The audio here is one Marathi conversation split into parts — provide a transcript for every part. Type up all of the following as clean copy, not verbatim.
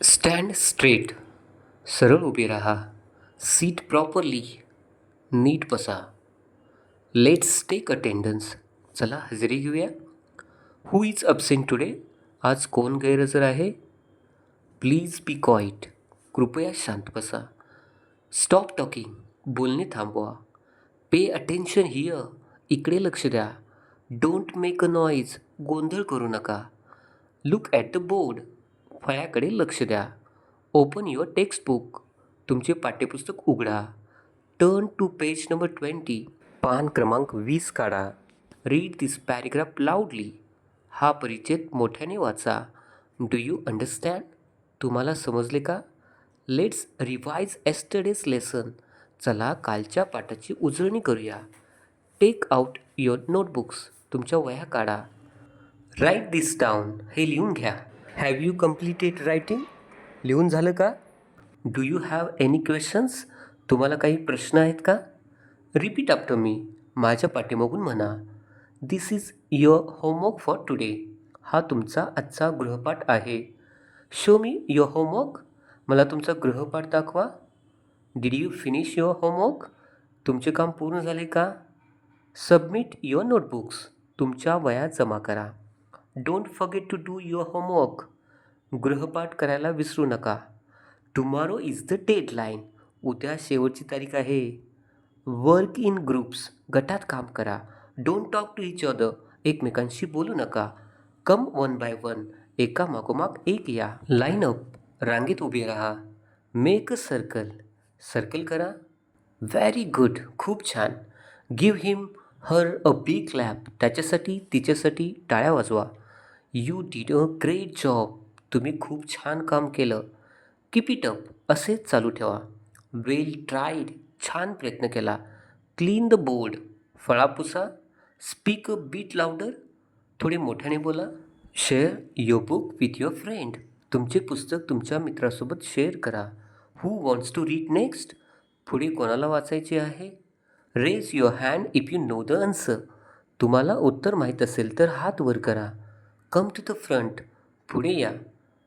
स्टँड स्ट्रेट, सरळ उभे राहा. सीट प्रॉपरली, नीट बसा. Let's take attendance. चला हजेरी घेऊया. Who is absent today? आज कोण गैरहजर आहे? Please be quiet. कृपया शांत बसा. Stop talking. बोलणे थांबवा. Pay attention here. इकडे लक्ष द्या. Don't make a noise. गोंधळ करू नका. Look at the board. फळ्याकडे लक्ष द्या. Open your textbook. तुमचे पाठ्यपुस्तक उघडा. Turn to page number 20. पान क्रमांक 20 काढा. Read this paragraph loudly. हा परिच्छेद मोठ्याने वाचा. Do you understand? तुम्हाला समजले का? Let's revise yesterday's lesson. चला कालच्या पाठाची उजळणी करूया. Take out your notebooks. तुमच्या वह्या काढा. Write this down. हे लिहून घ्या. Have you completed writing? लिहून झालं का? Do you have any questions? तुम्हाला काही प्रश्न आहेत का? Repeat after me. माझ्या पाठीमागून म्हणा. This is your homework for today. हा तुमचा आजचा गृहपाठ आहे. Show me your homework. मला तुमचा गृहपाठ दाखवा. Did you finish your homework? तुमचे काम पूर्ण झाले का? Submit your notebooks. तुमच्या वह्या जमा करा. Don't forget to do your homework. गृहपाठ करायला विसरू नका. Tomorrow is the deadline. उद्या शेवटची तारीख आहे. Work in groups. गटात काम करा. Don't talk to each other. एकमेकांशी बोलू नका. Come one by one. एका मागोमाग एक या. Line up. रांगेत उभे राहा. Make a circle. सर्कल करा. Very good. खूप छान. Give him her a big clap. त्याच्यासाठी तिच्यासाठी टाळ्या वाजवा. You did a great job. तुम्ही खूप छान काम केलं. Keep it up. असेच चालू ठेवा. Well tried. छान प्रयत्न केला. Clean the board. फळा पुसा. Speak a bit louder. थोडे मोठ्याने बोला. Share your book with your friend. तुमचे पुस्तक तुमच्या मित्रासोबत शेअर करा. Who wants to read next? पुढे कोणाला वाचायचे आहे? Raise your hand if you know the answer. तुम्हाला उत्तर माहीत असेल तर हात वर करा. Come to the front. पुढे या.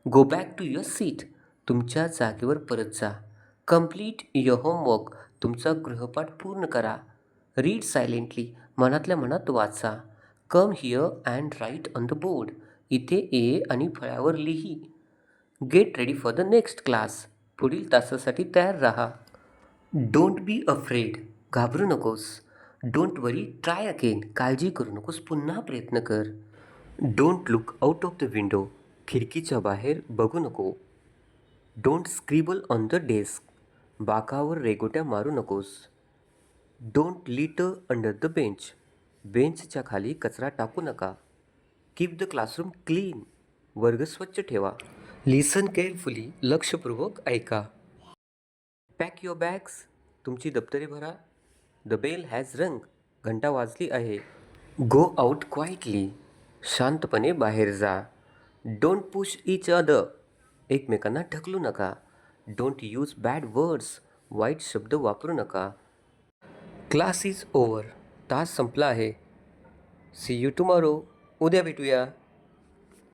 Go back to your seat. तुमच्या जागेवर परत जा. Complete your homework. तुमचा गृहपाठ पूर्ण करा. Read silently. मनातल्या मनात वाचा. Come here and write on the board. इथे ये आणि फळ्यावर लिही. Get ready for the next class. पुढील तासासाठी तयार राहा. Don't be afraid. घाबरू नकोस. Don't worry, try again. काळजी करू नकोस, पुन्हा प्रयत्न कर. Don't look out of the window. खिडकीच्या बाहेर बघू नको. Don't scribble on the desk. बाकावर रेघोट्या मारू नकोस. Don't litter under the bench. बेंचच्या खाली कचरा टाकू नका. Keep the classroom clean. वर्ग स्वच्छ ठेवा. Listen carefully. लक्षपूर्वक ऐका. Pack your bags. तुमची दप्तरे भरा. द बेल हॅज रंग. घंटा वाजली आहे. Go out quietly. शांतपणे बाहेर जा. Don't push each other. एकमेकांना ढकलू नका. Don't use bad words. वाईट शब्द वापरू नका. Class is over. तास संपला आहे. See you tomorrow. उद्या भेटूया.